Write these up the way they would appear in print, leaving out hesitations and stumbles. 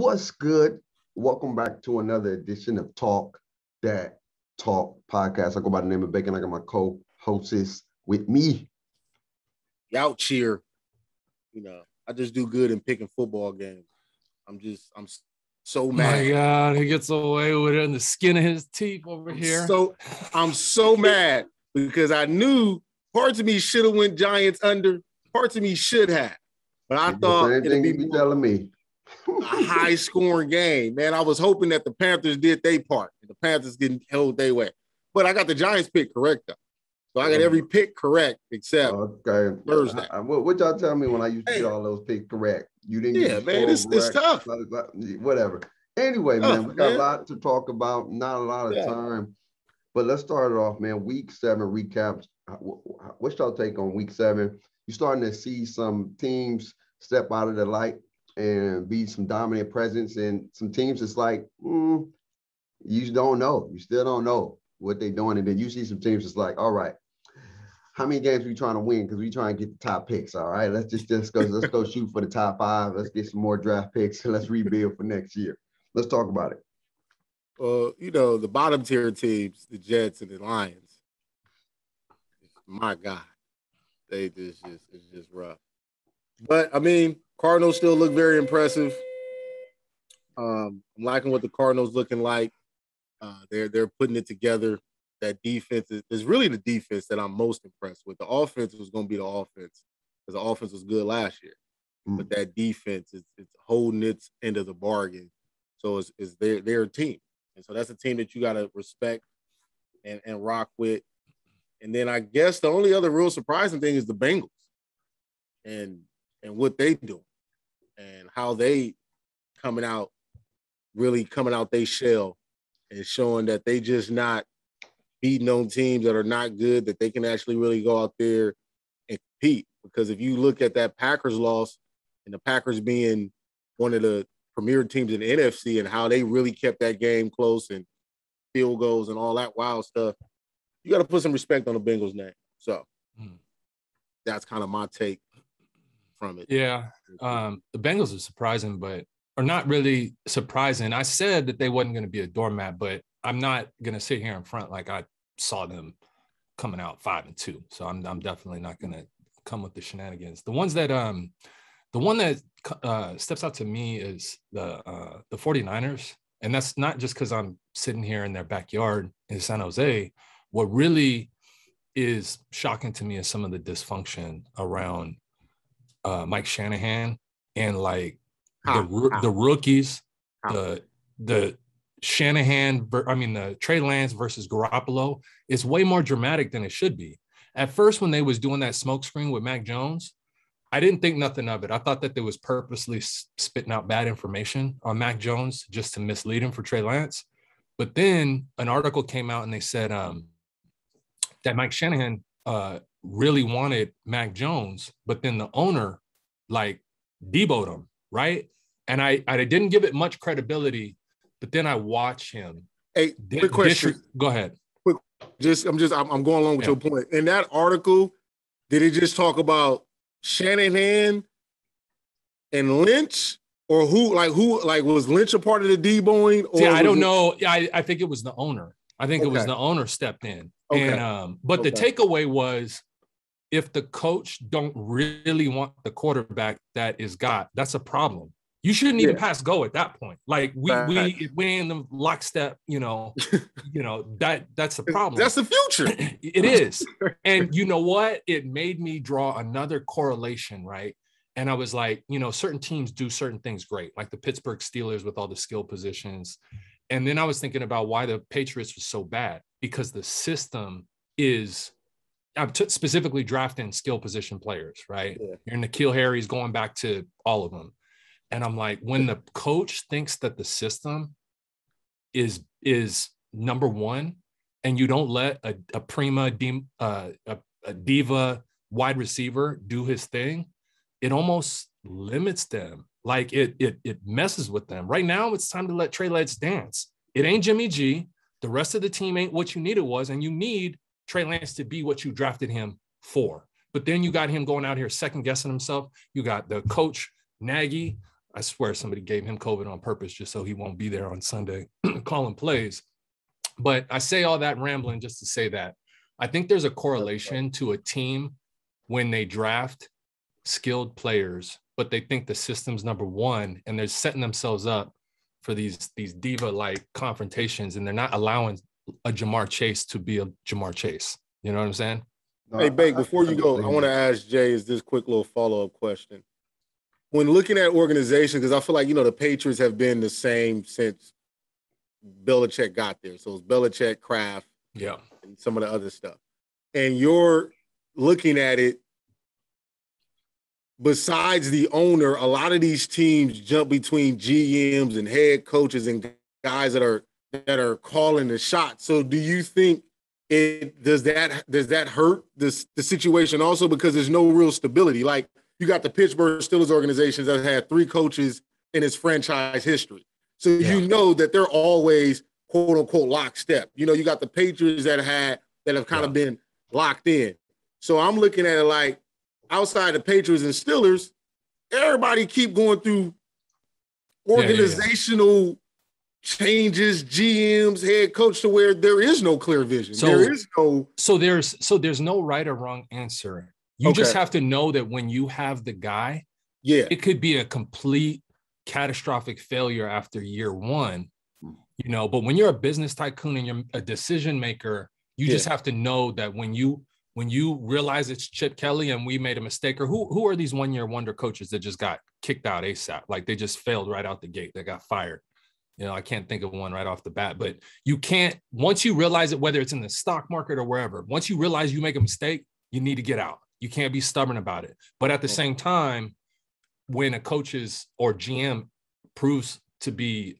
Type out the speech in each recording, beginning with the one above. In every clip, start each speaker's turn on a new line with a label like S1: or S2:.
S1: What's good? Welcome back to another edition of Talk That Talk podcast. I go by the name of Baker, and I got my co-hostess with me.
S2: Out cheer. I just do good in picking football games. I'm so mad.
S3: My God, he gets away with it in the skin of his teeth over here.
S2: I'm so mad because I knew parts of me should have went Giants under. Parts of me should have. But I thought it'd be
S1: telling me.
S2: A high-scoring game. Man, I was hoping that the Panthers did their part. And the Panthers didn't hold their way. But I got the Giants pick correct, though. So I got every pick correct except Thursday.
S1: What y'all tell me when I used to get all those picks correct? You didn't get
S2: man, it's tough.
S1: Whatever. Anyway, man, we got a lot to talk about. Not a lot of time. But let's start it off, man. Week 7 recaps. What's y'all take on Week 7? You're starting to see some teams step out of the light and be some dominant presence, and some teams it's like, you don't know. You still don't know what they're doing. And then you see some teams it's like, all right, how many games are we trying to win? Because we trying to get the top picks. All right, let's go shoot for the top 5. Let's get some more draft picks and let's rebuild for next year. Let's talk about it.
S2: The bottom tier teams, the Jets and the Lions, my God, it's just rough. But I mean, Cardinals still look very impressive. I'm liking what the Cardinals looking like. They're putting it together. That defense is really the defense that I'm most impressed with. The offense was going to be the offense because the offense was good last year. But that defense is holding its end of the bargain. So it's their team. And so that's a team that you got to respect and rock with. And then I guess the only other real surprising thing is the Bengals and what they do and how they coming out they shell and showing that they just not beating on teams that are not good, that they can actually really go out there and compete. Because if you look at that Packers loss and the Packers being one of the premier teams in the NFC and how they really kept that game close and field goals and all that wild stuff, you got to put some respect on the Bengals' name. So that's kind of my take from it.
S3: Yeah. The Bengals are surprising, or not really surprising. I said that they wasn't going to be a doormat, but I'm not going to sit here in front like I saw them coming out 5-2. So I'm definitely not going to come with the shenanigans. The one that steps out to me is the 49ers. And that's not just because I'm sitting here in their backyard in San Jose. What really is shocking to me is some of the dysfunction around Mike Shanahan and like the rookies, the Shanahan, the Trey Lance versus Garoppolo is way more dramatic than it should be. At first, when they was doing that smokescreen with Mac Jones, I didn't think nothing of it. I thought that they was purposely spitting out bad information on Mac Jones just to mislead him for Trey Lance. But then an article came out and they said that Mike Shanahan really wanted Mac Jones, but then the owner like deboed him, right? And I didn't give it much credibility, but then I watched him.
S2: Hey, quick question.
S3: Go ahead.
S2: I'm going along with your point. In that article, did it just talk about Shanahan and Lynch, or who was Lynch a part of the deboing? Or
S3: I don't know. I think it was the owner. I think it was the owner stepped in. Okay. And but the takeaway was, if the coach don't really want the quarterback that's a problem. You shouldn't even pass go at that point. Like we in the lockstep, that's the problem.
S2: That's the future.
S3: It is. And you know what? It made me draw another correlation, right? And I was like, certain teams do certain things great, like the Pittsburgh Steelers with all the skill positions. And then I was thinking about why the Patriots was so bad, because the system is specifically drafting skill position players, right? Yeah. You're N'Keal Harry's going back to all of them. And I'm like, when the coach thinks that the system is number one, and you don't let a diva wide receiver do his thing, it almost limits them. Like it messes with them. Right now, it's time to let Trey Lance dance. It ain't Jimmy G. The rest of the team ain't what you needed was, and you need Trey Lance to be what you drafted him for. But then you got him going out here second guessing himself. You got the coach Nagy I swear somebody gave him COVID on purpose just so he won't be there on Sunday calling plays. But I say all that rambling just to say that I think there's a correlation to a team when they draft skilled players, but they think the system's number one, and they're setting themselves up for these diva-like confrontations, and they're not allowing a Jamar Chase to be a Jamar Chase. You know what I'm saying?
S2: Hey, Bake, before you go, I want to ask Jay is this quick little follow-up question. When looking at organizations, because I feel like, the Patriots have been the same since Belichick got there. So it's Belichick, Kraft,
S3: yeah,
S2: and some of the other stuff. And you're looking at it, besides the owner, a lot of these teams jump between GMs and head coaches and guys that are calling the shots. So do you think does that hurt the situation also, because there's no real stability? Like, you got the Pittsburgh Steelers organizations that had 3 coaches in its franchise history. So you know that they're always quote unquote lockstep. You got the Patriots that have kind of been locked in. So I'm looking at it like, outside the Patriots and Steelers, everybody keep going through organizational changes, GMs, head coach, to where there is no clear vision. So
S3: there's no right or wrong answer. You just have to know that when you have the guy, it could be a complete catastrophic failure after year one, but when you're a business tycoon and you're a decision maker, you just have to know that when you realize it's Chip Kelly and we made a mistake, or who are these 1-year wonder coaches that just got kicked out ASAP? Like, they just failed right out the gate. They got fired. I can't think of one right off the bat, but you can't, once you realize it, whether it's in the stock market or wherever, once you realize you make a mistake, you need to get out. You can't be stubborn about it. But at the same time, when a coach's or GM proves to be,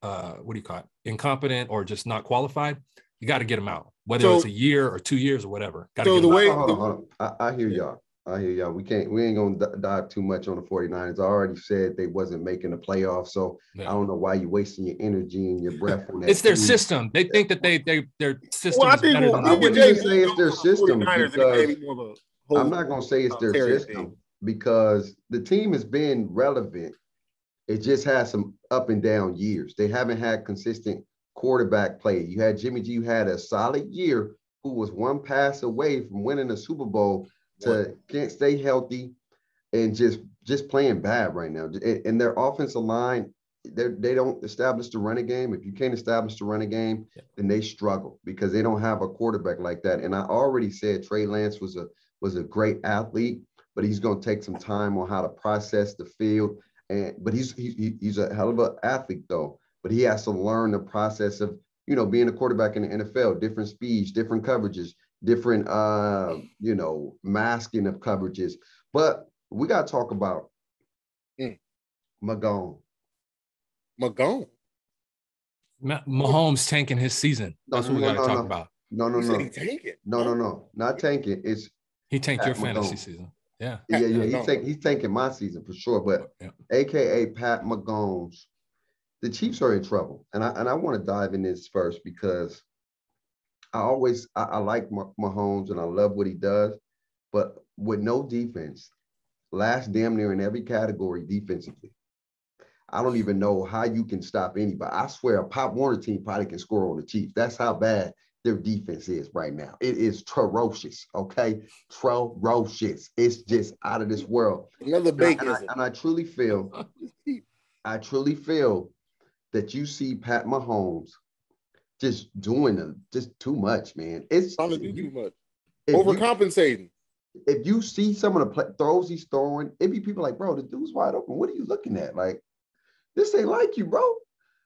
S3: incompetent or just not qualified, you got to get them out, whether it's a year or 2 years or whatever. I
S1: hear y'all. We ain't going to dive too much on the 49ers. I already said they wasn't making the playoffs, so I don't know why you're wasting your energy and your breath on that.
S3: It's their system. They think that their system is better than
S1: I wouldn't even say it's their system, because I'm not going to say it's their system, because the team has been relevant. It just has some up and down years. They haven't had consistent quarterback play. You had Jimmy G, who had a solid year, who was one pass away from winning the Super Bowl, to can't stay healthy and just playing bad right now. And their offensive line, they don't establish the running game. If you can't establish the running game, then they struggle, because they don't have a quarterback like that. And I already said Trey Lance was a great athlete, but he's going to take some time on how to process the field. But he's a hell of an athlete though. But he has to learn the process of, being a quarterback in the NFL, different speeds, different coverages, different, masking of coverages. But we got to talk about Magone.
S3: Mahomes tanking his season. That's what we got to talk about.
S1: No. Not tanking. He
S3: tanked your fantasy season. Yeah.
S1: He's tanking my season for sure. But AKA Pat Mahomes, the Chiefs are in trouble. And I want to dive in this first, because I like Mahomes and I love what he does, but with no defense, last damn near in every category defensively. I don't even know how you can stop anybody. I swear a Pop Warner team probably can score on the Chiefs. That's how bad their defense is right now. It is ferocious, okay? Ferocious. It's just out of this world.
S2: Another Baker.
S1: And I truly feel that you see Pat Mahomes just doing just too much, man. It's
S2: trying to do too much. Overcompensating.
S1: If you see some of the throws he's throwing, it'd be people like, bro, the dude's wide open. What are you looking at? Like, this ain't like you, bro.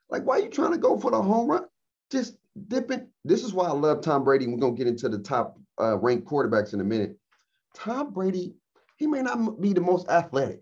S1: Like, why are you trying to go for the home run? Just dipping. This is why I love Tom Brady. We're going to get into the top ranked quarterbacks in a minute. Tom Brady, he may not be the most athletic,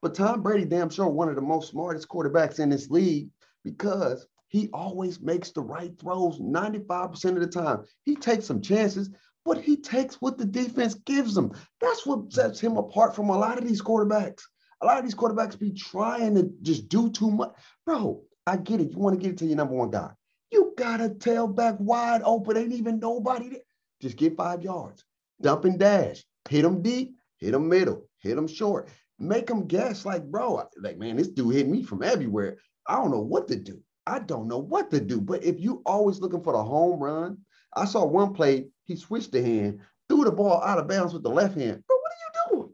S1: but Tom Brady damn sure one of the most smartest quarterbacks in this league, because he always makes the right throws 95% of the time. He takes some chances, but he takes what the defense gives him. That's what sets him apart from a lot of these quarterbacks. A lot of these quarterbacks be trying to just do too much. Bro, I get it. You want to get it to your number one guy. You got a tailback wide open. Ain't even nobody there. Just get 5 yards. Dump and dash. Hit him deep. Hit him middle. Hit him short. Make them guess, like, bro, like, man, this dude hit me from everywhere. I don't know what to do. I don't know what to do. But if you always looking for the home run, I saw one play, he switched the hand, threw the ball out of bounds with the left hand. Bro, what are you doing?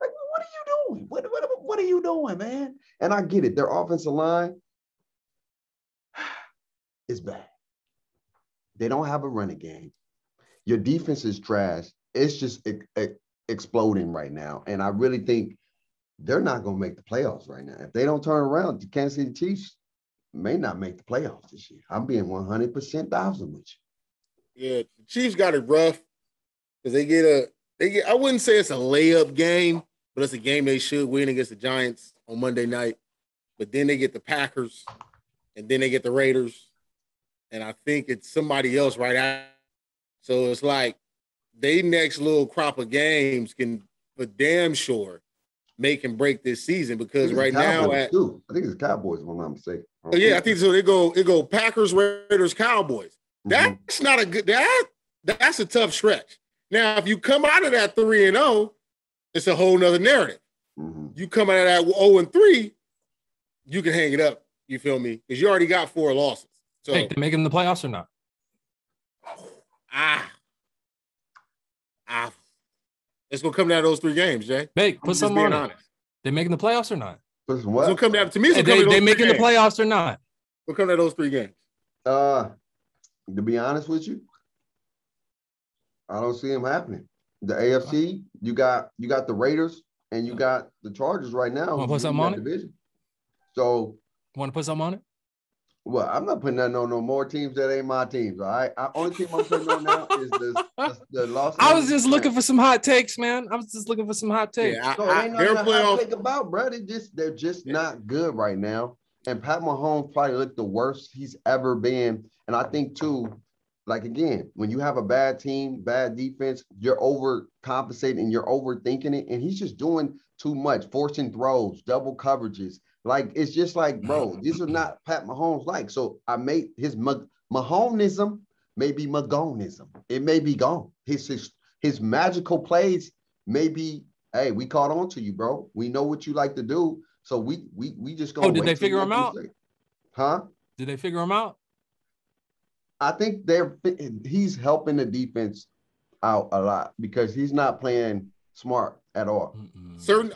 S1: Like, what are you doing? What are you doing, man? And I get it. Their offensive line is bad. They don't have a running game. Your defense is trash. It's just exploding right now. And I really think they're not going to make the playoffs right now. If they don't turn around, the Kansas City Chiefs may not make the playoffs this year. I'm being 100% thousand with
S2: you. Yeah, the Chiefs got it rough because they get. I wouldn't say it's a layup game, but it's a game they should win against the Giants on Monday night. But then they get the Packers, and then they get the Raiders, and I think it's somebody else right after. So it's like they next little crop of games can, for damn sure, make and break this season because right now
S1: I think it's Cowboys, if I'm not mistaken.
S2: Yeah, I think so. It go Packers, Raiders, Cowboys. That's not a good that's a tough stretch. Now, if you come out of that 3-0, it's a whole nother narrative. Mm-hmm. You come out of that 0-3, you can hang it up. You feel me? Because you already got 4 losses. So
S3: hey, they making the playoffs or not?
S2: It's gonna come down to those 3 games, Jay.
S3: Bake, put something on it. They making the playoffs or not?
S2: It's gonna come down to me.
S3: They making the playoffs or not?
S2: We'll come down to those 3 games.
S1: To be honest with you, I don't see them happening. The AFC, you got the Raiders and you got the Chargers right now.
S3: Want to put something on it?
S1: Division. So,
S3: want to put something on it?
S1: Well, I'm not putting that on no more teams that ain't my teams. All right, only team I'm putting on now is the Los Angeles.
S3: I was just looking for some hot takes, man. I was just looking for some hot takes.
S1: Yeah, they're hot take about, bro. They're just not good right now. And Pat Mahomes probably looked the worst he's ever been. And I think too, like again, when you have a bad team, bad defense, you're overcompensating and you're overthinking it. And he's just doing too much, forcing throws, double coverages. Like, it's just like, bro, these are not Pat Mahomes like. So I made his Mahomeism may be Magonism. It may be gone. His magical plays may be, hey, we caught on to you, bro. We know what you like to do. So we just gonna.
S3: Oh, did they figure him out?
S1: Huh?
S3: Did they figure him out?
S1: I think he's helping the defense out a lot because he's not playing smart at all.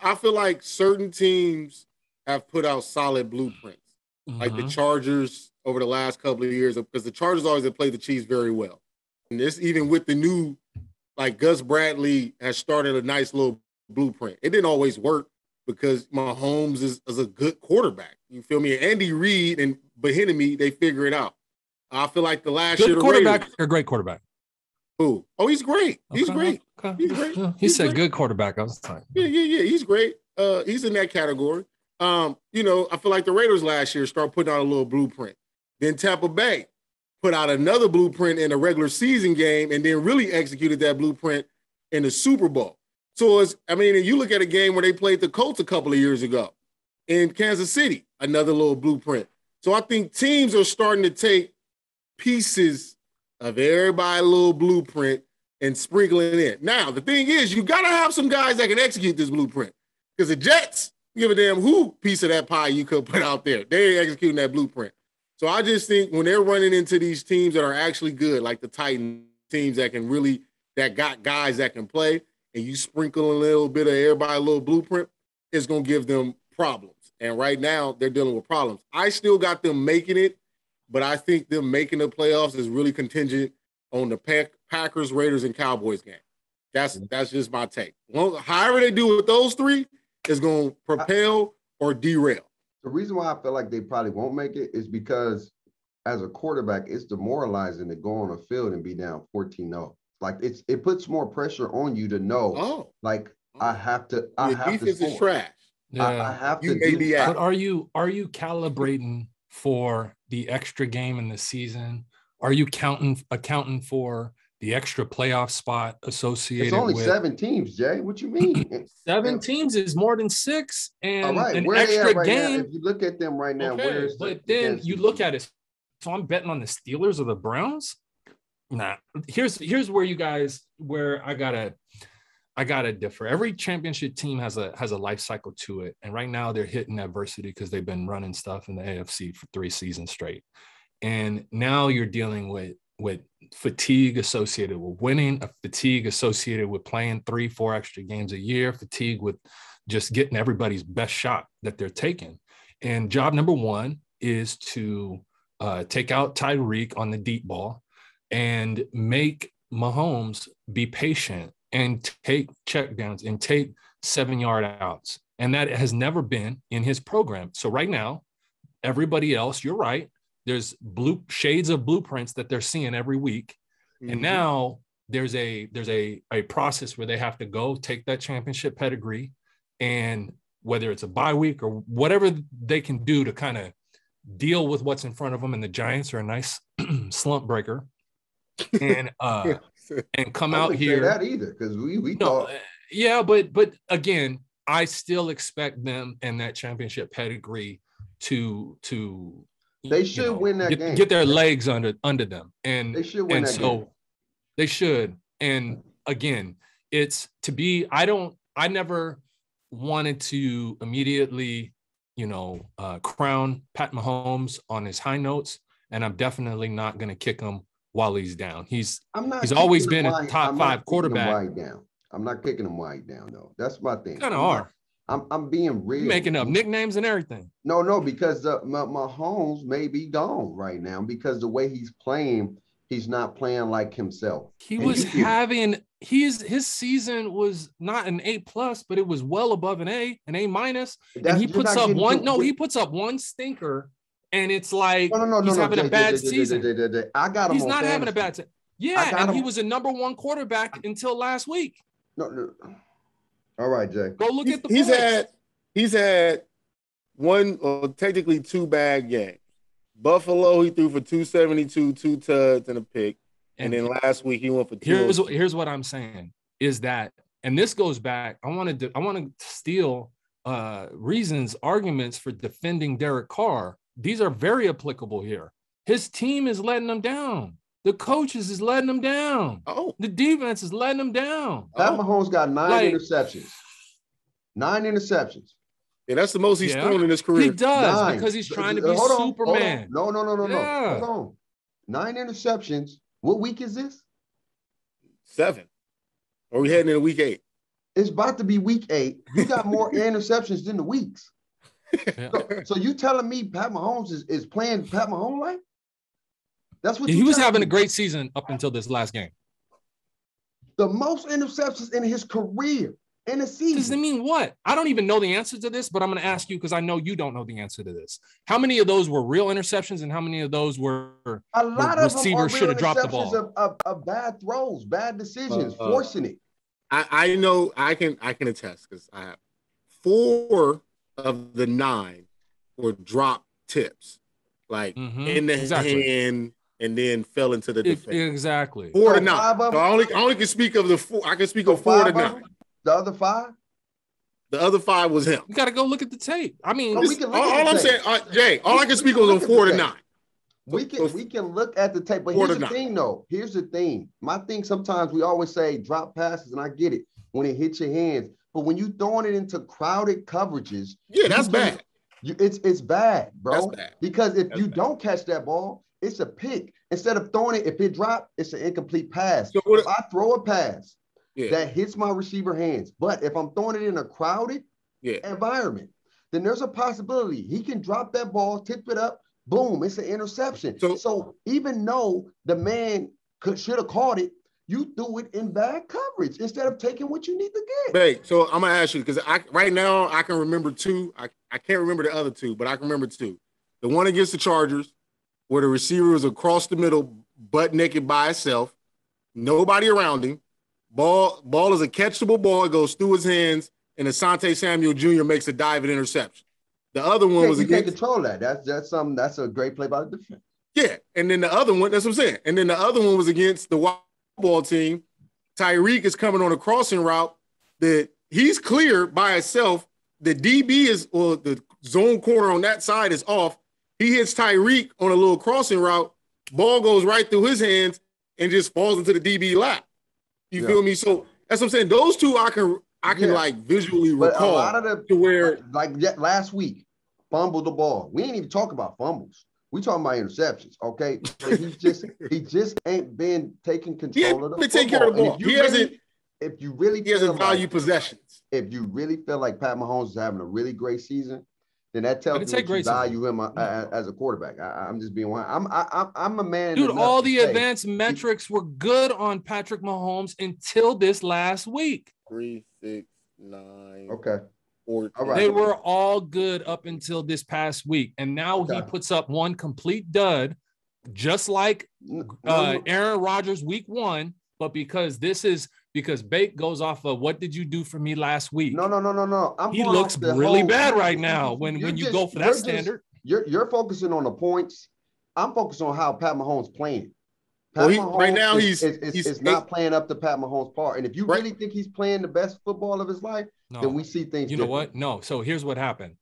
S2: I feel like certain teams have put out solid blueprints, like the Chargers over the last couple of years, because the Chargers always have played the Chiefs very well. And this, even with the new, like Gus Bradley has started a nice little blueprint. It didn't always work because Mahomes is a good quarterback. You feel me? Andy Reid and Bieniemy, they figure it out. I feel like the last year,
S3: good quarterback or great quarterback?
S2: Who? Oh, he's great.
S3: Okay.
S2: He's great.
S3: Okay.
S2: He's great.
S3: He said good quarterback. I was like,
S2: yeah. He's great. He's in that category. I feel like the Raiders last year start putting out a little blueprint. Then Tampa Bay put out another blueprint in a regular season game and then really executed that blueprint in the Super Bowl. So you look at a game where they played the Colts a couple of years ago in Kansas City, another little blueprint. So I think teams are starting to take pieces of everybody's little blueprint and sprinkle it in. Now, the thing is, you got to have some guys that can execute this blueprint because the Jets, give a damn who piece of that pie you could put out there. They ain't executing that blueprint. So I just think when they're running into these teams that are actually good, like the Titans, teams that got guys that can play, and you sprinkle a little bit of everybody, a little blueprint, it's going to give them problems. And right now, they're dealing with problems. I still got them making it, but I think them making the playoffs is really contingent on the Packers, Raiders, and Cowboys game. That's just my take. However they do with those 3, is going to propel or derail.
S1: The reason why I feel like they probably won't make it is because as a quarterback, it's demoralizing to go on a field and be down 14-0. Like it puts more pressure on you to know, I have to.
S2: Defense is trash.
S1: Yeah. I have to.
S3: But are you calibrating for the extra game in the season? Are you accounting for the extra playoff spot associated with...
S1: It's only 7 teams, Jay. What you mean?
S3: 7 teams is more than 6. And an
S1: where
S3: extra
S1: right
S3: game...
S1: Now? If you look at them right now,
S3: then you look at it. So I'm betting on the Steelers or the Browns? Nah. Here's where I gotta... I gotta differ. Every championship team has a life cycle to it, and right now they're hitting adversity because they've been running stuff in the AFC for 3 seasons straight, and now you're dealing with fatigue associated with winning, a fatigue associated with playing 3-4 extra games a year, fatigue with just getting everybody's best shot that they're taking. And job number one is to take out Tyreek on the deep ball and make Mahomes be patient and take checkdowns and take 7-yard outs. And that has never been in his program. So right now, everybody else, you're right, there's shades of blueprints that they're seeing every week. Mm-hmm. And now there's a process where they have to go take that championship pedigree, and whether it's a bye week or whatever they can do to kind of deal with what's in front of them. And the Giants are a nice slump breaker. And come out here.
S1: Say that either, because we thought.
S3: Yeah, but again, I still expect them and that championship pedigree to
S1: they should win that game.
S3: Get their legs under them, and
S1: they should win that game.
S3: They should. And again, it's to be. I never wanted to immediately, crown Pat Mahomes on his high notes, and I'm definitely not going to kick him while he's down. He's always been a top 5 quarterback.
S1: I'm not kicking him wide down though. That's my thing.
S3: Kind of are.
S1: I'm being real.
S3: You're making up nicknames and everything.
S1: No, because Mahomes may be gone right now because the way he's playing, he's not playing like himself.
S3: His season was not an A+, but it was well above an A, an A-. And he puts up one stinker, and it's like he's having a bad season.
S1: I got him.
S3: He's not having a bad season. Yeah, and
S1: he
S3: was a number 1 quarterback until last week.
S1: No. All right, Jay.
S3: Go look at the points.
S2: He's had one, or technically 2 bad games. Buffalo, he threw for 272, 2 tuds and a pick. And then last week he went for 2.
S3: Here's what I'm saying is that, and this goes back. I want to steal reasons, arguments for defending Derek Carr. These are very applicable here. His team is letting them down. The coaches is letting them down.
S2: Oh,
S3: the defense is letting them down.
S1: Pat Mahomes got 9 interceptions. 9 interceptions.
S2: Yeah, that's the most he's thrown in his career.
S3: He does because he's trying to be Superman.
S1: No. Hold on. 9 interceptions. What week is this?
S2: 7. Or we heading into week 8?
S1: It's about to be week 8. You got more interceptions than the weeks. So you telling me Pat Mahomes is playing Pat Mahomes like? That's what
S3: he was having a great season up until this last game.
S1: The most interceptions in his career in a season.
S3: Does it mean what? I don't even know the answer to this, but I'm going to ask you because I know you don't know the answer to this. How many of those were real interceptions, and how many of those were
S1: a lot of
S3: receivers should have dropped the ball?
S1: Of bad throws, bad decisions, forcing it.
S2: I know I can attest because I have 4 of the 9 were drop tips, like in the hand. And then fell into the defense.
S3: Exactly.
S2: 4 to 9. So I only can speak of the 4. I can speak of 4 to 9.
S1: The other 5?
S2: The other 5 was him.
S3: You got to go look at the tape. I mean,
S2: all I'm saying, Jay, all I can speak of was 4 to 9.
S1: We can look at the tape, but here's the thing, though. Here's the thing. My thing, sometimes we always say drop passes, and I get it when it hits your hands. But when you throwing it into crowded coverages,
S2: that's bad.
S1: It's bad, bro.
S2: That's bad.
S1: Because if you don't catch that ball, it's a pick. Instead of throwing it, if it dropped, it's an incomplete pass. So if I throw a pass that hits my receiver hands, but if I'm throwing it in a crowded environment, then there's a possibility he can drop that ball, tip it up, boom, it's an interception. So even though the man should have caught it, you threw it in bad coverage instead of taking what you need to get.
S2: Hey, so I'm gonna ask you because right now I can remember 2. I can't remember the other 2, but I can remember 2. The one against the Chargers, where the receiver was across the middle, butt naked by itself, nobody around him. Ball is a catchable ball. It goes through his hands, and Asante Samuel Jr. makes a dive and interception. The other one was
S1: against. You can't control that. That's a great play by the defense.
S2: Yeah, and then the other one, that's what I'm saying. And then the other one was against the wild ball team. Tyreek is coming on a crossing route that he's clear by himself. The DB or the zone corner on that side is off. He hits Tyreek on a little crossing route. Ball goes right through his hands and just falls into the DB lap. You feel me? So That's what I'm saying. Those two I can like visually recall.
S1: A lot of the to where like last week, fumbled the ball. We ain't even talk about fumbles. We talking about interceptions, okay? But he just ain't been taking control of the football.
S2: Care of the ball. He hasn't valued possessions.
S1: If you really feel like Pat Mahomes is having a really great season, then that tells me you value him as a quarterback. I'm just being one. I'm a man.
S3: Dude, all the advanced metrics were good on Patrick Mahomes until this last week.
S2: 3, 6, 9.
S1: Okay.
S2: 14.
S3: All right. They were all good up until this past week. And now he puts up one complete dud, just like Aaron Rodgers week 1. But because Bake goes off of what did you do for me last week?
S1: No.
S3: He looks really bad right now when you go for that standard.
S1: You're focusing on the points. I'm focused on how Pat Mahomes playing.
S2: Right now he's
S1: not playing up to Pat Mahomes' part. And if you really think he's playing the best football of his life, then we see things.
S3: You know what? No. So here's what happened.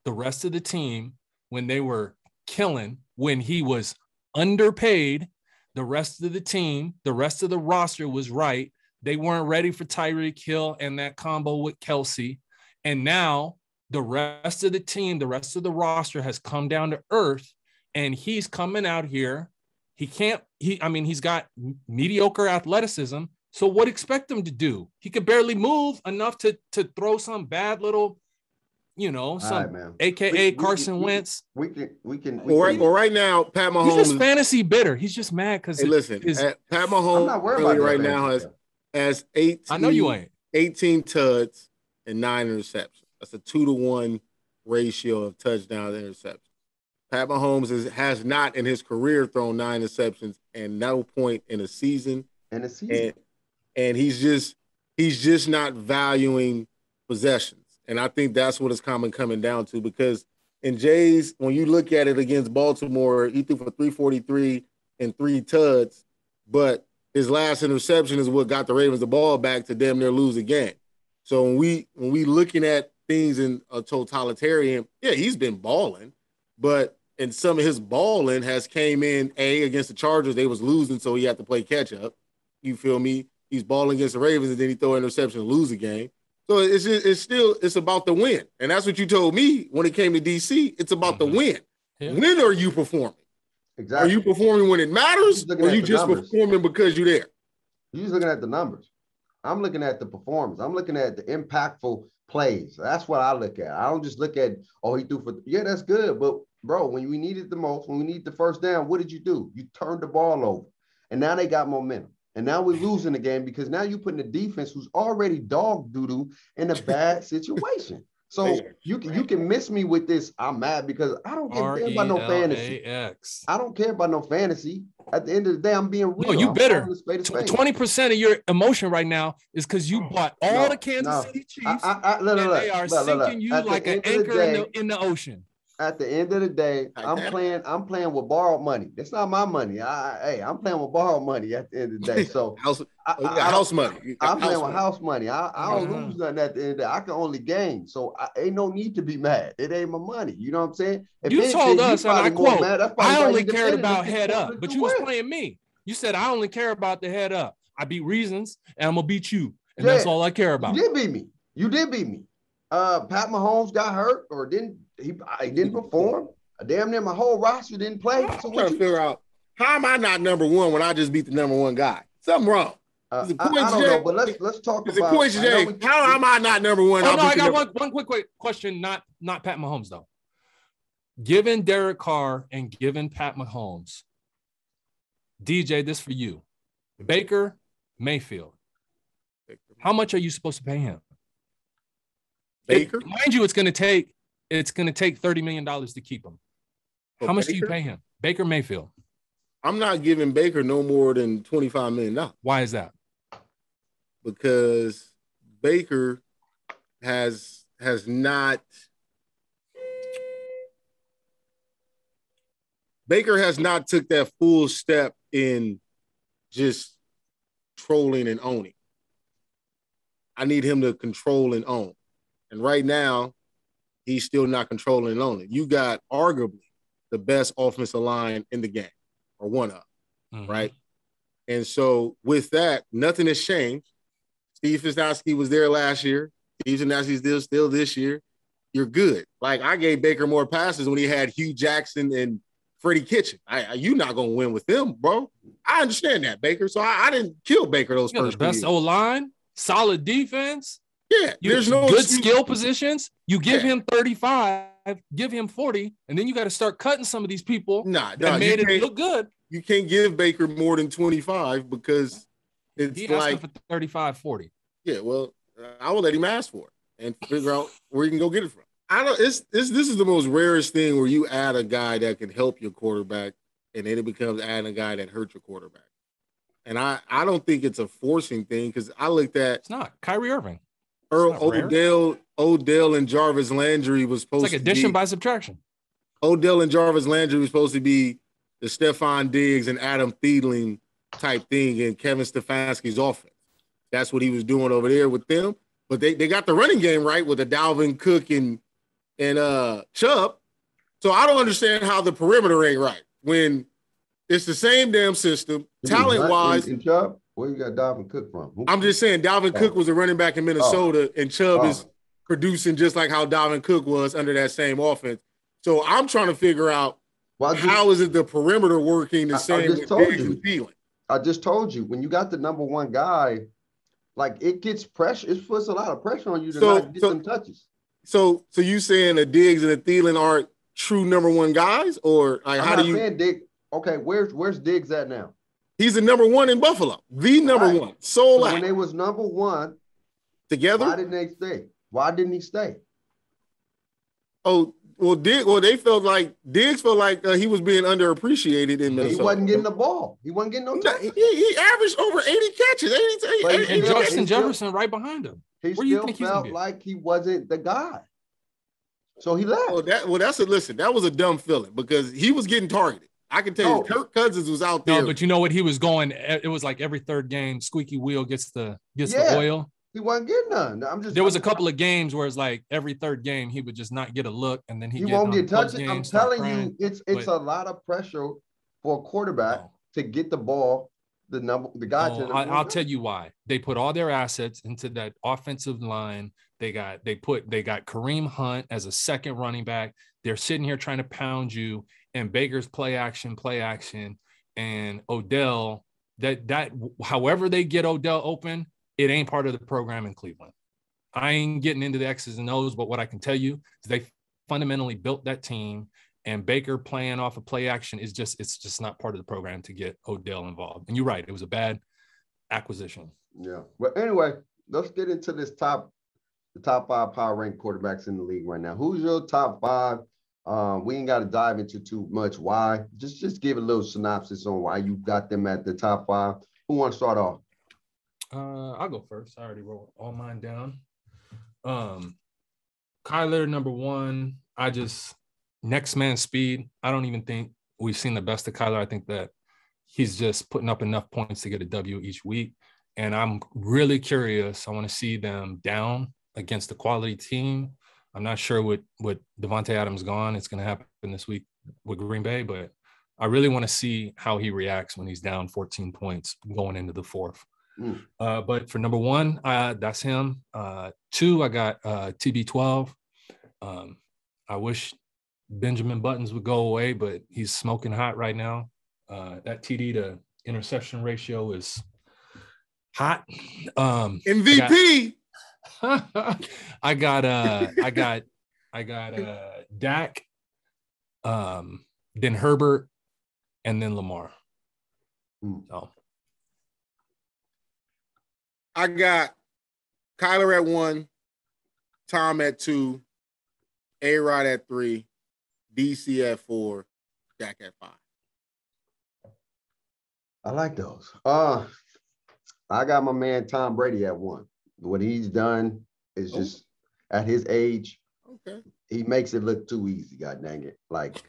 S3: The rest of the team, when they were killing, when he was underpaid, the rest of the team, the rest of the roster was right. They weren't ready for Tyreek Hill and that combo with Kelsey. And now the rest of the team, the rest of the roster has come down to earth, and he's coming out here. He's got mediocre athleticism. So what expect him to do? He could barely move enough to throw some bad little, AKA Carson Wentz.
S1: We can.
S2: Right now, Pat Mahomes.
S3: He's just fantasy bitter. He's just mad because
S2: Pat Mahomes right now has 18.
S3: I know you ain't
S2: 18 tuds and 9 interceptions. That's a 2-to-1 ratio of touchdown to interception. Pat Mahomes has not in his career thrown 9 interceptions and no point in a season. And he's just not valuing possessions. And I think that's what it's coming down to, because in Jay's, when you look at it against Baltimore, he threw for 343 and 3 tuds, but his last interception is what got the Ravens the ball back to damn near lose a game. So when we looking at things in a totalitarian, he's been balling, but and some of his balling has came in against the Chargers. They was losing, so he had to play catch up. You feel me? He's balling against the Ravens, and then he throw an interception and lose a game. So it's about the win. And that's what you told me when it came to DC. It's about the win. Yeah. When are you performing?
S1: Exactly.
S2: Are you performing when it matters, or are you just performing because you're there?
S1: You're just looking at the numbers. I'm looking at the performance. I'm looking at the impactful plays. That's what I look at. I don't just look at, he threw for, that's good. But, bro, when we need it the most, when we need the first down, what did you do? You turned the ball over. And now they got momentum. And now we're losing the game because now you're putting the defense, who's already dog doo-doo, in a bad situation. So you can miss me with this. I'm mad because I don't care about no fantasy. I don't care about no fantasy. At the end of the day, I'm being real.
S3: No, you bitter. 20% of your emotion right now is because you bought all the Kansas City Chiefs, and they are sinking you like an anchor in the ocean.
S1: At the end of the day, I'm playing with borrowed money. It's not my money. I'm playing with borrowed money at the end of the day. So
S2: house money.
S1: I'm playing with house money. I don't lose nothing at the end of the day. I can only gain. So ain't no need to be mad. It ain't my money. You know what I'm saying?
S3: You told us, and I quote, I only cared about head up, but you was playing me. You said, I only care about the head up. I beat Reasons, and I'm going to beat you. And that's all I care about.
S1: You did beat me. Pat Mahomes got hurt or didn't. He didn't perform. Damn near my whole roster didn't play. So
S2: I'm trying to figure out, how am I not number one when I just beat the number one guy? Something wrong.
S1: I don't know, but let's talk about.
S2: How am I not number one?
S3: Oh, no, I got one quick question. Not Pat Mahomes though. Given Derek Carr and given Pat Mahomes, DJ, this for you, Baker Mayfield. How much are you supposed to pay him?
S2: Baker,
S3: mind you, it's going to take $30 million to keep him. How much do you pay him? Baker Mayfield.
S2: I'm not giving Baker no more than $25 million.
S3: Why is that?
S2: Because Baker has not took that full step in just trolling and owning. I need him to control and own. And right now, he's still not controlling and owning. You got arguably the best offensive line in the game, or one of, right? And so with that, nothing has changed. Steve Fisnowski was there last year. Steve Fisnowski's still this year. You're good. Like, I gave Baker more passes when he had Hugh Jackson and Freddie Kitchen. You're not going to win with them, bro. I understand that, Baker. So I didn't kill Baker those first
S3: the best O-line, solid defense.
S2: Yeah, there's no
S3: good skill positions. You give him 35, give him 40, and then you got to start cutting some of these people that made it look good.
S2: You can't give Baker more than 25 because it's
S3: he
S2: like
S3: for 35, 40.
S2: Yeah, well, I will let him ask for it and figure out where you can go get it from. This is the most rarest thing where you add a guy that can help your quarterback, and then it becomes adding a guy that hurts your quarterback. And I don't think it's a forcing thing because I looked at
S3: it's not Kyrie Irving.
S2: Odell and Jarvis Landry was supposed to be.
S3: It's like addition by subtraction.
S2: Odell and Jarvis Landry was supposed to be the Stephon Diggs and Adam Thielen type thing in Kevin Stefanski's offense. That's what he was doing over there with them. But they got the running game right with the Dalvin Cook and Chubb. So I don't understand how the perimeter ain't right when it's the same damn system, talent-wise.
S1: And Chubb? Where you got Dalvin Cook from?
S2: I'm just saying Dalvin Cook was a running back in Minnesota, and Chubb is producing just like how Dalvin Cook was under that same offense. So I'm trying to figure out how is it the perimeter working the same with Diggs and Thielen?
S1: I just told you, when you got the number one guy, like it gets pressure. It puts a lot of pressure on you to not get some touches.
S2: So you saying the Diggs and the Thielen aren't true number one guys, or like
S1: how do you? Okay, where's Diggs at now?
S2: He's the number one in Buffalo, the number one. So
S1: when they was number one
S2: together,
S1: why didn't they stay? Why didn't he stay?
S2: Oh, well, they felt like Diggs felt like he was being underappreciated in Minnesota.
S1: He wasn't getting the ball. He wasn't getting no time.
S2: He averaged over 80 catches. 80
S3: and Justin Jefferson right behind him.
S1: He still felt like he wasn't the guy. So he left.
S2: Listen, that was a dumb feeling because he was getting targeted. I can tell you, Kirk Cousins was out there.
S3: No, but you know what? He was going. It was like every third game, squeaky wheel gets the oil.
S1: He wasn't getting none.
S3: There was a couple of games where it's like every third game he would just not get a look, and then he
S1: won't get touched. I'm telling you, it's a lot of pressure for a quarterback to get the ball. The guy.
S3: I'll tell you why. They put all their assets into that offensive line. They got Kareem Hunt as a second running back. They're sitting here trying to pound you, and Baker's play action, and Odell. That however they get Odell open, it ain't part of the program in Cleveland. I ain't getting into the X's and O's, but what I can tell you is they fundamentally built that team, and Baker playing off of play action it's just not part of the program to get Odell involved. And you're right, it was a bad acquisition.
S1: Yeah. But anyway, let's get into the top 5 power ranked quarterbacks in the league right now. Who's your top 5? We ain't got to dive into too much why. Just give a little synopsis on why you got them at the top 5. Who wants to start off?
S3: I'll go first. I already wrote all mine down. Kyler, number 1. Next man speed. I don't even think we've seen the best of Kyler. I think that he's just putting up enough points to get a W each week. And I'm really curious. I want to see them down against a quality team. I'm not sure what Devontae Adams gone. It's going to happen this week with Green Bay, but I really want to see how he reacts when he's down 14 points going into the fourth. But for number 1, that's him. 2, I got TB12. I wish Benjamin Buttons would go away, but he's smoking hot right now. That TD to interception ratio is hot.
S2: MVP.
S3: I got Dak, then Herbert, and then Lamar. So
S2: I got Kyler at 1, Tom at 2, A-Rod at 3, DC at 4, Dak at 5.
S1: I like those. I got my man Tom Brady at 1. What he's done is just at his age. Okay. He makes it look too easy, god dang it. Like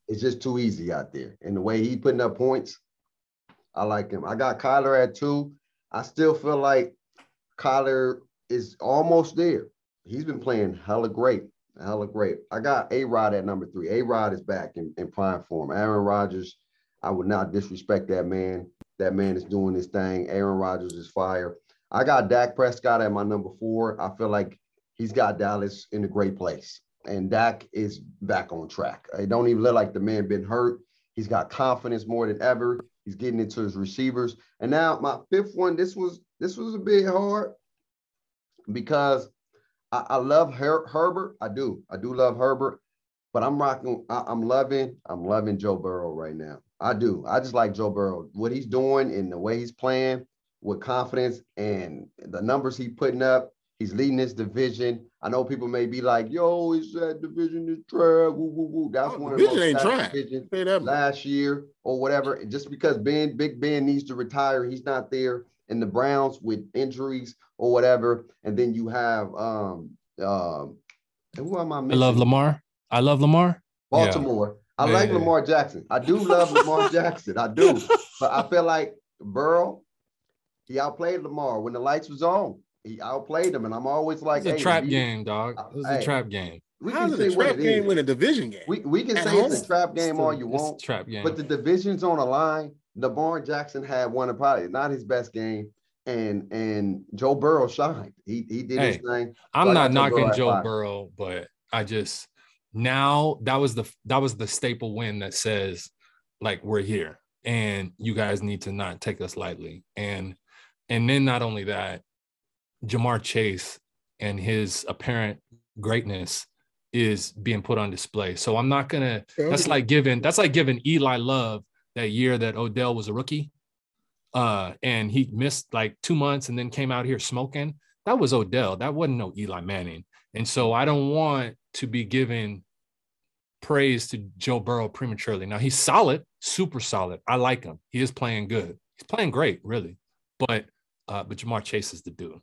S1: it's just too easy out there. And the way he putting up points, I like him. I got Kyler at 2. I still feel like Kyler is almost there. He's been playing hella great. I got A-Rod at number 3. A-Rod is back in prime form. Aaron Rodgers, I would not disrespect that man. That man is doing his thing. Aaron Rodgers is fire. I got Dak Prescott at my number 4. I feel like he's got Dallas in a great place. And Dak is back on track. It don't even look like the man been hurt. He's got confidence more than ever. He's getting into his receivers. And now my 5th one, this was a bit hard because I love Herbert. I do love Herbert, but I'm loving Joe Burrow right now. I do. I just like Joe Burrow, what he's doing and the way he's playing with confidence and the numbers he's putting up. He's leading this division. I know people may be like, yo, it's that division is trash. Woo, woo, woo. That's one of the most divisions last year or whatever. Just because Big Ben needs to retire, he's not there. And the Browns with injuries or whatever. And then you have who am I missing?
S3: I love Lamar.
S1: Baltimore. Yeah. I like Lamar Jackson. I do love Lamar Jackson. I do. But I feel like Burrow, he outplayed Lamar when the lights was on. He outplayed him, and I'm always like,
S3: it's a trap game, dog. It's a trap game.
S2: How's it a trap game when a division game?
S1: We can say it's a trap game all you want.
S3: It's a trap game.
S1: But the division's on the line. Lamar Jackson had one of probably not his best game, and Joe Burrow shined. He did his thing.
S3: I'm not knocking Joe Burrow, but I just now that was the staple win that says like we're here and you guys need to not take us lightly. And then not only that, Jamar Chase and his apparent greatness is being put on display. So I'm not gonna. That's like giving Eli Love that year that Odell was a rookie, and he missed like 2 months and then came out here smoking. That was Odell. That wasn't no Eli Manning. And so I don't want to be giving praise to Joe Burrow prematurely. Now he's solid, super solid. I like him. He is playing good. He's playing great, really. But Jamar Chase is the dude.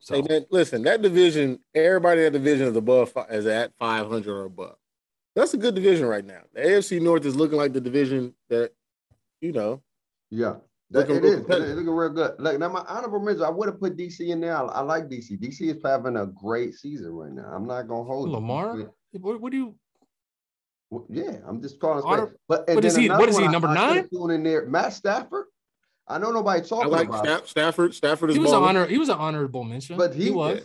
S3: So.
S2: Hey man, listen, that division, everybody in that division is at 500 or above. That's a good division right now. The AFC North is looking like the division that,
S1: Yeah, it is. It's looking real good. Like now, my honorable mention, I would have put DC in there. I like DC. DC is having a great season right now. I'm not gonna hold
S3: Lamar. What do you?
S1: Yeah, I'm just calling.
S3: What is he? What is he? Number 9?
S1: In there, Matt Stafford. I know nobody talking about
S2: Stafford. Stafford is.
S3: He was an honorable mention.
S1: But he's doing.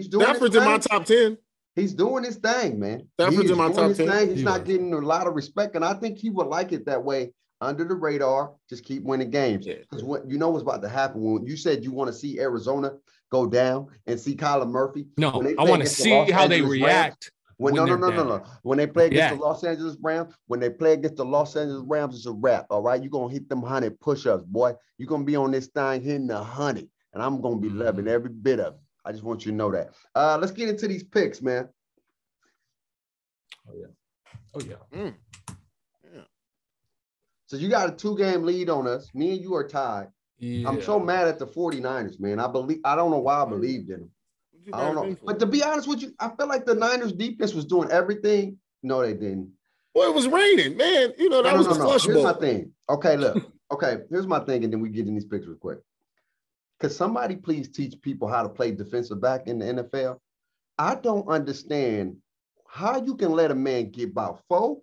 S2: Stafford's in my top 10.
S1: He's doing his thing, man.
S2: Stafford's in my top 10.
S1: He's not getting a lot of respect, and I think he would like it that way, under the radar. Just keep winning games. Because what you know what's about to happen when you said you want to see Arizona go down and see Kyler Murphy.
S3: No, I want to see how they react.
S1: No. When they play against the Los Angeles Rams, it's a wrap. All right, you're gonna hit them 100 push-ups, boy. You're gonna be on this thing hitting 100, and I'm gonna be loving every bit of it. I just want you to know that. Let's get into these picks, man.
S3: Oh yeah.
S1: So you got a 2-game lead on us. Me and you are tied. Yeah. I'm so mad at the 49ers, man. I don't know why I believed in them. I don't know. But to be honest with you, I feel like the Niners defense was doing everything. No, they didn't.
S2: Well, it was raining, man. That was the flush
S1: bowl. Here's my thing. Okay, look. Here's my thing, and then we get in these picks real quick. Could somebody please teach people how to play defensive back in the NFL? I don't understand how you can let a man get about 4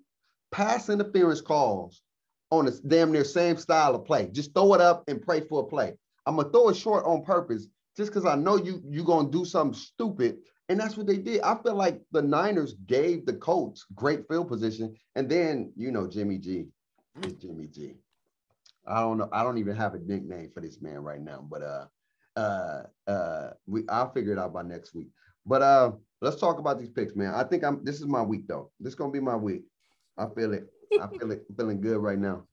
S1: pass interference calls on a damn near same style of play. Just throw it up and pray for a play. I'm going to throw it short on purpose just because I know you're going to do something stupid. And that's what they did. I feel like the Niners gave the Colts great field position. And then, Jimmy G is Jimmy G. I don't know. I don't even have a nickname for this man right now. But I'll figure it out by next week. But let's talk about these picks, man. I think this is my week, though. This is going to be my week. I feel it. I'm feeling good right now.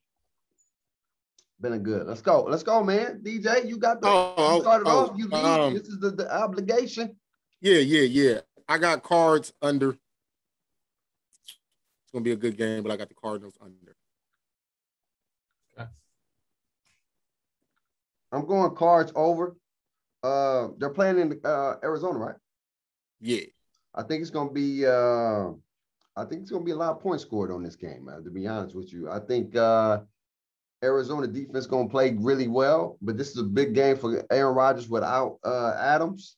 S1: Feeling good. Let's go, man. DJ, you got you started off. You lead. This is the obligation.
S2: Yeah. I got Cards under. It's gonna be a good game, but I got the Cardinals under.
S3: Okay.
S1: I'm going Cards over. They're playing in Arizona, right?
S2: Yeah.
S1: I think it's gonna be a lot of points scored on this game, man, to be honest with you. I think Arizona defense going to play really well, but this is a big game for Aaron Rodgers without Adams.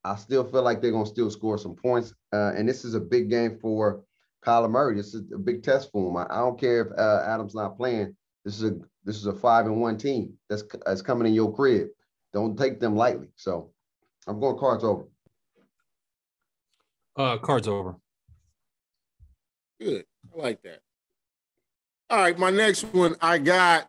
S1: I still feel like they're going to still score some points, and this is a big game for Kyler Murray. This is a big test for him. I don't care if Adams not playing. This is a 5-1 team that's coming in your crib. don't take them lightly. So I'm going Cards over.
S3: Cards over.
S2: Good. I like that. All right, my next one, I got.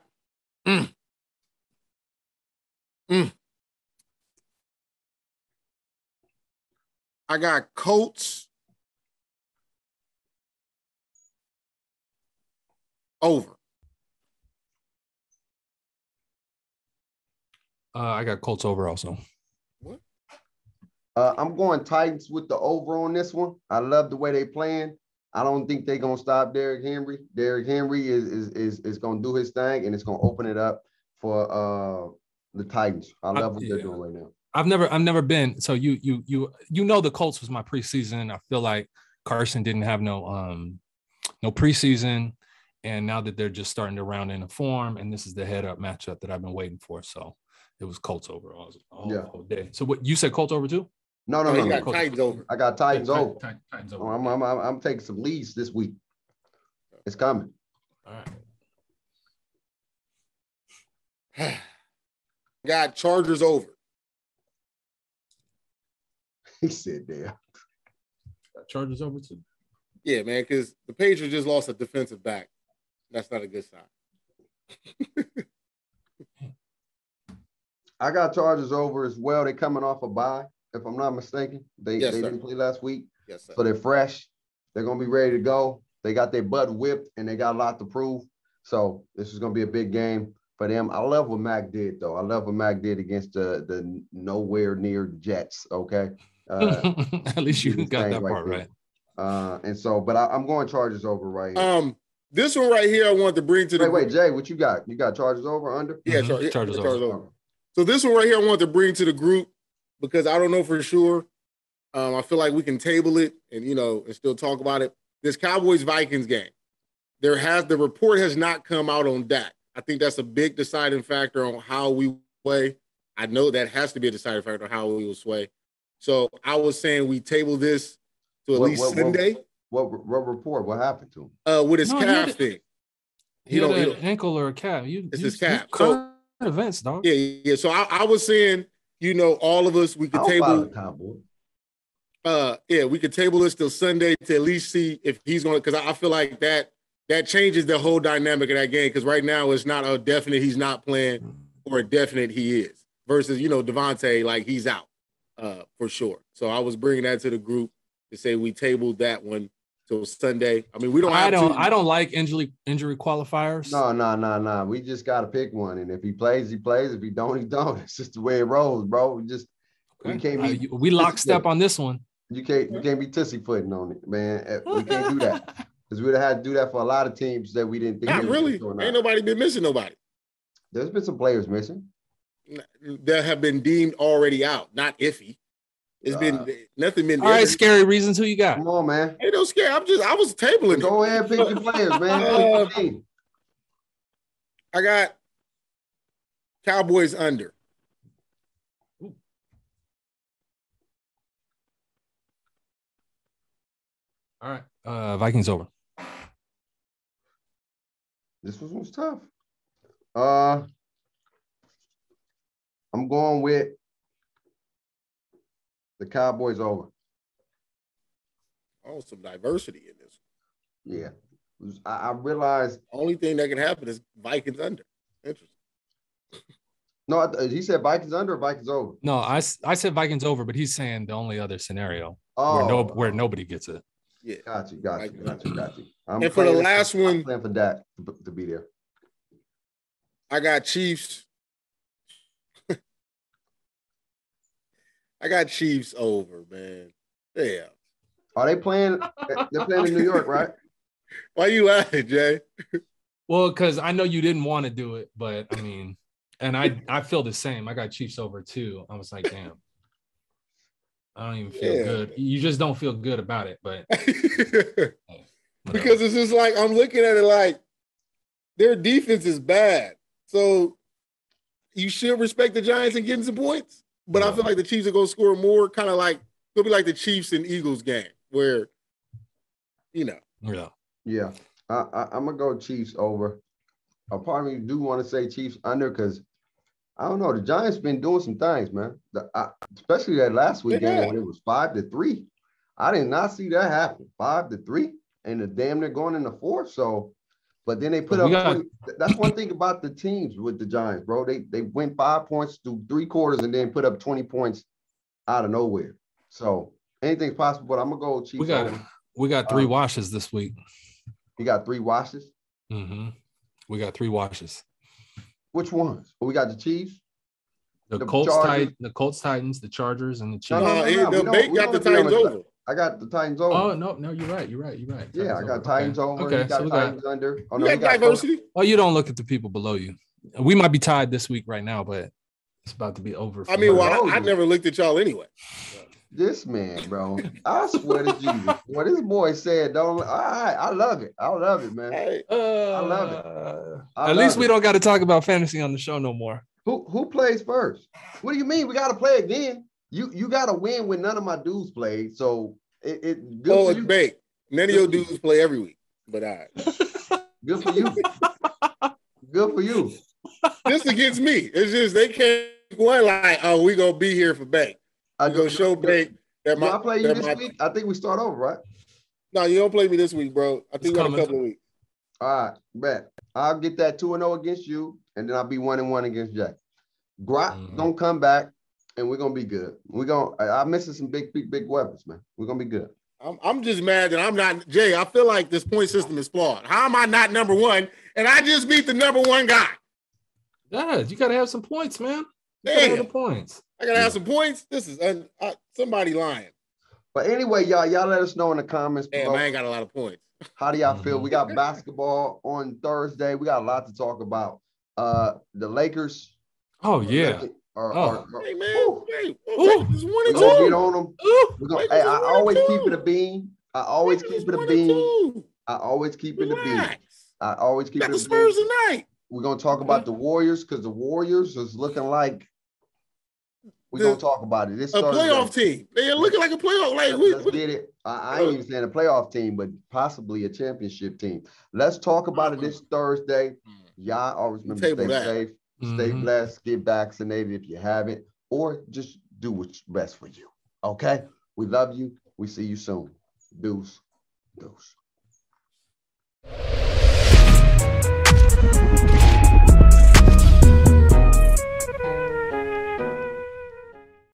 S2: I got Colts over.
S3: I got Colts over also.
S2: What?
S1: I'm going Titans with the over on this one. I love the way they playing. I don't think they're gonna stop Derrick Henry. Derrick Henry is gonna do his thing, and it's gonna open it up for the Titans. I love what they're doing right now.
S3: I've never been. So you know the Colts was my preseason. I feel like Carson didn't have no preseason, and now that they're just starting to round into form, and this is the head up matchup that I've been waiting for. So it was Colts over all day. So what you said, Colts over too?
S1: No.
S2: Got Titans over.
S1: I got Titans over.
S3: Titans over.
S1: I'm taking some leads this week. It's coming.
S3: All
S2: right. Got Chargers over.
S1: He said there.
S3: Chargers over too.
S2: Yeah, man, because the Patriots just lost a defensive back. That's not a good sign.
S1: I got Chargers over as well. They're coming off a bye, if I'm not mistaken. They didn't play last week.
S2: Yes, sir.
S1: So they're fresh. They're going to be ready to go. They got their butt whipped, and they got a lot to prove. So this is going to be a big game for them. I love what Mac did, though. I love what Mac did against the nowhere near Jets, okay?
S3: At least you got that part right.
S1: But I'm going Chargers over right here.
S2: This one right here I want to bring to the
S1: Wait, Jay, what you got? You got Chargers over, under?
S2: Yeah,
S3: mm-hmm. Chargers over.
S2: So this one right here I want to bring to the group because I don't know for sure. I feel like we can table it and still talk about it. This Cowboys-Vikings game. The report has not come out on Dak. I think that's a big deciding factor on how we play. I know that has to be a deciding factor on how we will sway. So I was saying we table this to at least Sunday.
S1: What report? What happened to him?
S2: With his calf thing.
S3: He had an ankle or a calf.
S2: It's his calf.
S3: Current events, dog.
S2: Yeah. So I was saying, all of us, we could table. We could table this till Sunday to at least see if he's going to, because I feel like that changes the whole dynamic of that game. Because right now it's not a definite he's not playing or a definite he is. Versus, Devontae, like he's out for sure. So I was bringing that to the group to say we tabled that one till Sunday. I mean, I
S3: don't like injury qualifiers.
S1: No. We just got to pick one, and if he plays, he plays. If he don't, he don't. It's just the way it rolls, bro. We can't be.
S3: We lockstep on this one.
S1: You can't be tussyfooting on it, man. We can't do that because we'd have had to do that for a lot of teams that we didn't think.
S2: Not really. Ain't nobody been missing nobody.
S1: There's been some players missing
S2: that have been deemed already out, not iffy. It's been nothing been.
S3: All right, scary reasons. Who you got?
S1: Come on, man.
S2: Ain't no scary. I was tabling.
S1: Go ahead and pick your players, man.
S2: I got Cowboys under.
S3: Ooh. All right, Vikings over.
S1: This was tough. I'm going with the Cowboys over.
S2: Oh, some diversity in this.
S1: Yeah. I realized.
S2: The only thing that can happen is Vikings under. Interesting.
S1: No, he said Vikings under or Vikings over?
S3: No, I said Vikings over, but he's saying the only other scenario where nobody gets it.
S1: Yeah. Got you.
S2: And for the last one.
S1: I'm playing for that to be there.
S2: I got Chiefs. I got Chiefs over, man. Yeah.
S1: Are they playing? They're playing in New York, right?
S2: Why you at it, Jay?
S3: Well, because I know you didn't want to do it, but I mean, and I feel the same. I got Chiefs over too. I was like, damn. I don't even feel good. You just don't feel good about it, but
S2: because it's just like I'm looking at it like their defense is bad. So you should respect the Giants and getting some points. But I feel like the Chiefs are going to score more, kind of like it'll be like the Chiefs and Eagles game where,
S3: Yeah.
S1: Yeah. I'm going to go Chiefs over. A part of me do want to say Chiefs under because I don't know. The Giants been doing some things, man. Especially that last weekend when it was 5-3. I did not see that happen. 5-3, and the damn near going in the fourth. So, but then they put up 20. That's one thing about the teams with the Giants, bro. They win 5 points through 3 quarters and then put up 20 points out of nowhere. So anything's possible. But I'm gonna go Chiefs.
S3: We got 3 washes this week.
S1: You got 3 washes.
S3: Mm-hmm. We got 3 washes.
S1: Which ones? We got the Chiefs,
S3: the Colts, Titans, the Chargers, and the Chiefs.
S2: We got the Titans over.
S1: I got the Titans over.
S3: Oh no, you're right.
S1: Yeah, I got Titans over. Okay, so Titans under.
S2: Oh no, we got diversity.
S3: Oh, you don't look at the people below you. We might be tied this week right now, but it's about to be over.
S2: I mean, I never looked at y'all anyway.
S1: This man, bro. I swear to Jesus. What this boy said, all right, I love it. I love it, man. I love it.
S3: At least we don't got to talk about fantasy on the show no more.
S1: Who plays first? What do you mean? We got to play again. You got to win when none of my dudes played. So it's
S2: bait. None of your dudes play every week, but all right.
S1: Good for you. Good for you.
S2: This against me. It's just they can't go like, oh, we gonna be here for Bank. I'm gonna show Bank that
S1: I play you this week. I think we start over, right?
S2: No, you don't play me this week, bro. I think we got a couple of weeks.
S1: All right, bet. I'll get that 2-0 against you, and then I'll be 1-1 against Jack. Grok gonna come back, and we're gonna be good. I'm missing some big weapons, man. We're gonna be good.
S2: I'm just mad that I'm not Jay. I feel like this point system is flawed. How am I not number 1? And I just beat the number 1 guy.
S3: Yeah, you gotta have some points, man. You gotta have the points.
S2: I gotta have some points. This is somebody lying.
S1: But anyway, y'all let us know in the comments.
S2: Damn, I ain't got a lot of points.
S1: How do y'all feel? We got basketball on Thursday. We got a lot to talk about. The Lakers.
S3: Oh yeah.
S2: Hey man,
S1: we're gonna get on them. I always keep it a bean. I always keep it a bean. I always keep it a bean. I always keep it a bean.
S2: The Spurs tonight.
S1: We're gonna talk about the Warriors because the Warriors is looking like we're gonna talk about it. This
S2: a playoff team. They're looking like a playoff. Like
S1: let's get it. I ain't even saying a playoff team, but possibly a championship team. Let's talk about it this Thursday. Y'all always remember stay safe, stay blessed, get vaccinated if you haven't, or just do what's best for you. Okay? We love you. We see you soon. Deuce. Deuce.